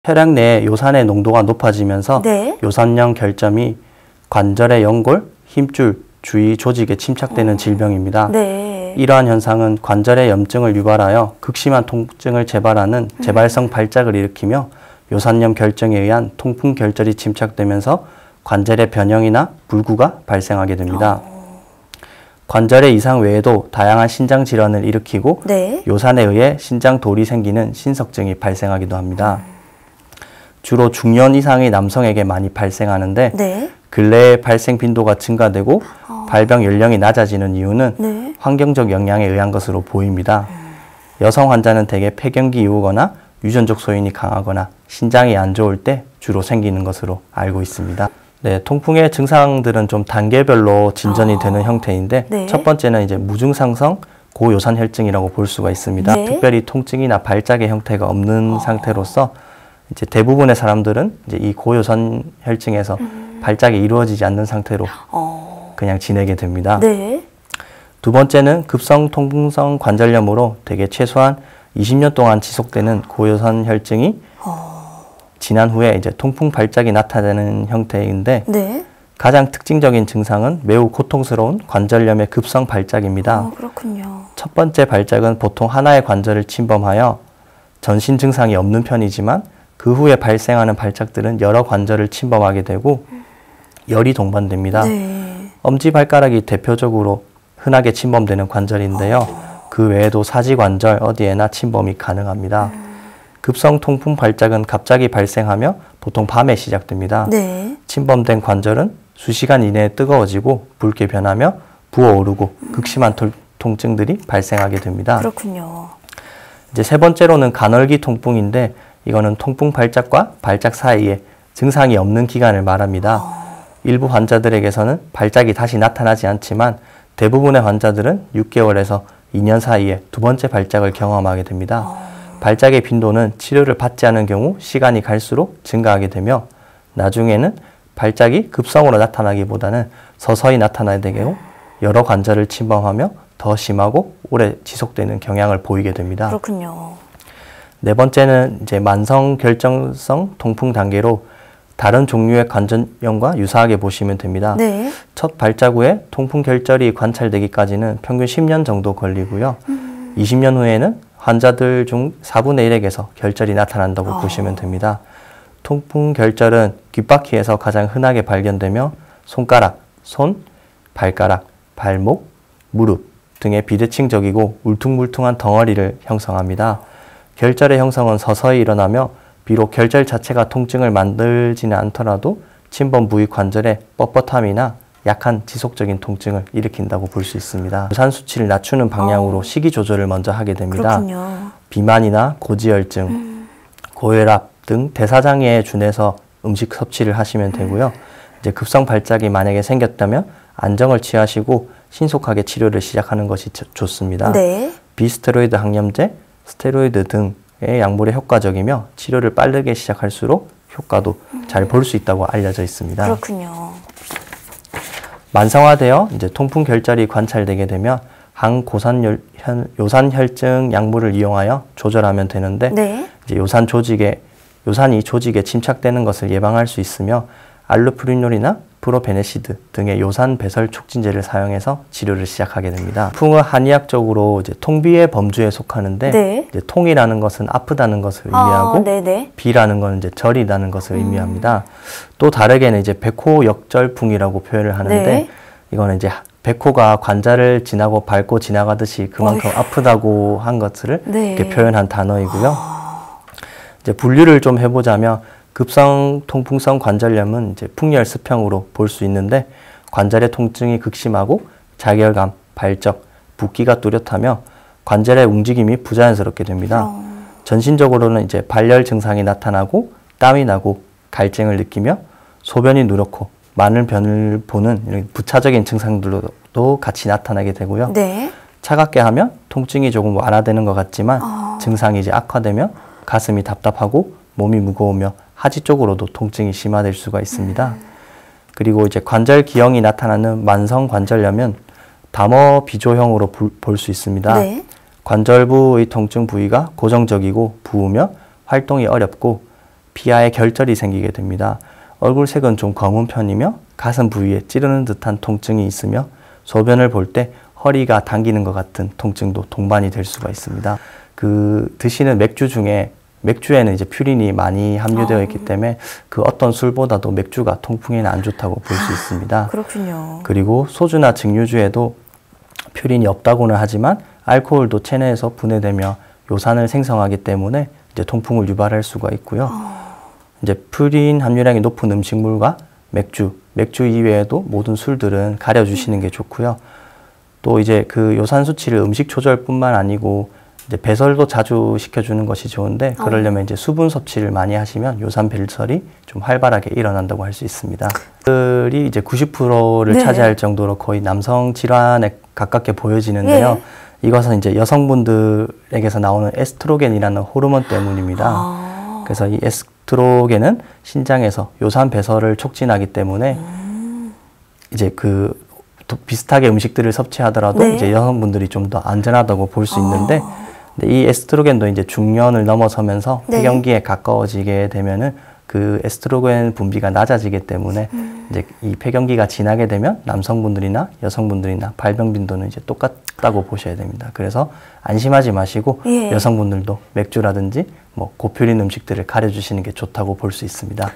혈액 내에 요산의 농도가 높아지면서 네. 요산형 결점이 관절의 연골, 힘줄, 주위 조직에 침착되는 질병입니다. 네. 이러한 현상은 관절의 염증을 유발하여 극심한 통증을 재발하는 재발성 발작을 일으키며 요산염 결정에 의한 통풍 결절이 침착되면서 관절의 변형이나 불구가 발생하게 됩니다. 관절의 이상 외에도 다양한 신장 질환을 일으키고 네. 요산에 의해 신장 돌이 생기는 신석증이 발생하기도 합니다. 주로 중년 이상의 남성에게 많이 발생하는데 네. 근래에 발생 빈도가 증가되고 발병 연령이 낮아지는 이유는 네. 환경적 영향에 의한 것으로 보입니다. 여성 환자는 대개 폐경기 이후거나 유전적 소인이 강하거나 신장이 안 좋을 때 주로 생기는 것으로 알고 있습니다. 네, 통풍의 증상들은 좀 단계별로 진전이 되는 형태인데 네. 첫 번째는 이제 무증상성 고요산혈증이라고 볼 수가 있습니다. 네. 특별히 통증이나 발작의 형태가 없는 상태로서 이제 대부분의 사람들은 이제 이 고요산혈증에서 발작이 이루어지지 않는 상태로 그냥 지내게 됩니다. 네. 두 번째는 급성 통풍성 관절염으로 대개 최소한 20년 동안 지속되는 고요산혈증이 지난 후에 이제 통풍 발작이 나타나는 형태인데 네. 가장 특징적인 증상은 매우 고통스러운 관절염의 급성 발작입니다. 그렇군요. 첫 번째 발작은 보통 하나의 관절을 침범하여 전신 증상이 없는 편이지만 그 후에 발생하는 발작들은 여러 관절을 침범하게 되고 열이 동반됩니다. 네. 엄지발가락이 대표적으로 흔하게 침범되는 관절인데요. 그 외에도 사지관절 어디에나 침범이 가능합니다. 급성 통풍 발작은 갑자기 발생하며 보통 밤에 시작됩니다. 네. 침범된 관절은 수시간 이내에 뜨거워지고 붉게 변하며 부어오르고 극심한 통증들이 발생하게 됩니다. 그렇군요. 이제 세 번째로는 간헐기 통풍인데 이거는 통풍 발작과 발작 사이에 증상이 없는 기간을 말합니다. 일부 환자들에게서는 발작이 다시 나타나지 않지만 대부분의 환자들은 6개월에서 2년 사이에 두 번째 발작을 경험하게 됩니다. 발작의 빈도는 치료를 받지 않은 경우 시간이 갈수록 증가하게 되며 나중에는 발작이 급성으로 나타나기보다는 서서히 나타나게 되고 여러 관절을 침범하며 더 심하고 오래 지속되는 경향을 보이게 됩니다. 그렇군요. 네 번째는 이제 만성 결정성 통풍 단계로 다른 종류의 관절염과 유사하게 보시면 됩니다. 네. 첫 발작 후에 통풍 결절이 관찰되기까지는 평균 10년 정도 걸리고요. 20년 후에는 환자들 중 4분의 1에게서 결절이 나타난다고 보시면 됩니다. 통풍 결절은 귓바퀴에서 가장 흔하게 발견되며 손가락, 손, 발가락, 발목, 무릎 등의 비대칭적이고 울퉁불퉁한 덩어리를 형성합니다. 결절의 형성은 서서히 일어나며 비록 결절 자체가 통증을 만들지는 않더라도 침범 부위 관절의 뻣뻣함이나 약한 지속적인 통증을 일으킨다고 볼 수 있습니다. 유산 수치를 낮추는 방향으로 식이 조절을 먼저 하게 됩니다. 그렇군요. 비만이나 고지혈증, 고혈압 등 대사장애에 준해서 음식 섭취를 하시면 되고요. 이제 급성 발작이 만약에 생겼다면 안정을 취하시고 신속하게 치료를 시작하는 것이 좋습니다. 네. 비스테로이드 항염제, 스테로이드 등의 약물이 효과적이며 치료를 빠르게 시작할수록 효과도 잘 볼 수 있다고 알려져 있습니다. 그렇군요. 만성화되어 이제 통풍 결절이 관찰되게 되면 항고산요산혈증 약물을 이용하여 조절하면 되는데 네. 이제 요산이 조직에 침착되는 것을 예방할 수 있으며 알루프리놀이나 프로베네시드 등의 요산 배설 촉진제를 사용해서 치료를 시작하게 됩니다. 통풍은 한의학적으로 이제 통비의 범주에 속하는데 네. 이제 통이라는 것은 아프다는 것을 의미하고 네네. 비라는 것은 이제 절이라는 것을 의미합니다. 또 다르게는 이제 백호역절풍이라고 표현을 하는데 네. 이거는 이제 백호가 관자를 지나고 밟고 지나가듯이 그만큼 아프다고 한 것을 네. 이렇게 표현한 단어이고요. 이제 분류를 좀 해보자면 급성 통풍성 관절염은 이제 풍열스평으로 볼 수 있는데 관절의 통증이 극심하고 자결감, 발적, 붓기가 뚜렷하며 관절의 움직임이 부자연스럽게 됩니다. 전신적으로는 이제 발열 증상이 나타나고 땀이 나고 갈증을 느끼며 소변이 누렇고 많은 변을 보는 이런 부차적인 증상들도 같이 나타나게 되고요. 네. 차갑게 하면 통증이 조금 완화되는 것 같지만 증상이 이제 악화되며 가슴이 답답하고 몸이 무거우며 하지 쪽으로도 통증이 심화될 수가 있습니다. 그리고 이제 관절 기형이 나타나는 만성 관절염은 담어 비조형으로 볼 수 있습니다. 네. 관절부의 통증 부위가 고정적이고 부으며 활동이 어렵고 피하에 결절이 생기게 됩니다. 얼굴색은 좀 검은 편이며 가슴 부위에 찌르는 듯한 통증이 있으며 소변을 볼 때 허리가 당기는 것 같은 통증도 동반이 될 수가 있습니다. 드시는 맥주 중에 맥주에는 이제 퓨린이 많이 함유되어 있기 때문에 그 어떤 술보다도 맥주가 통풍에는 안 좋다고 볼 수 있습니다. 그렇군요. 그리고 소주나 증류주에도 퓨린이 없다고는 하지만 알코올도 체내에서 분해되며 요산을 생성하기 때문에 이제 통풍을 유발할 수가 있고요. 이제 퓨린 함유량이 높은 음식물과 맥주 이외에도 모든 술들은 가려주시는 게 좋고요. 또 이제 그 요산 수치를 음식 조절뿐만 아니고 이제 배설도 자주 시켜주는 것이 좋은데 그러려면 이제 수분 섭취를 많이 하시면 요산 배설이 좀 활발하게 일어난다고 할 수 있습니다. 들이 이제 90%를 네. 차지할 정도로 거의 남성 질환에 가깝게 보여지는데요. 이것은 이제 여성분들에게서 나오는 에스트로겐이라는 호르몬 때문입니다. 그래서 이 에스트로겐은 신장에서 요산 배설을 촉진하기 때문에 이제 비슷하게 음식들을 섭취하더라도 네. 이제 여성분들이 좀 더 안전하다고 볼 수 있는데 근데 이 에스트로겐도 이제 중년을 넘어서면서 네. 폐경기에 가까워지게 되면은 그 에스트로겐 분비가 낮아지기 때문에 이제 이 폐경기가 지나게 되면 남성분들이나 여성분들이나 발병 빈도는 이제 똑같다고 보셔야 됩니다. 그래서 안심하지 마시고 여성분들도 맥주라든지 뭐 고퓨린 음식들을 가려주시는 게 좋다고 볼 수 있습니다.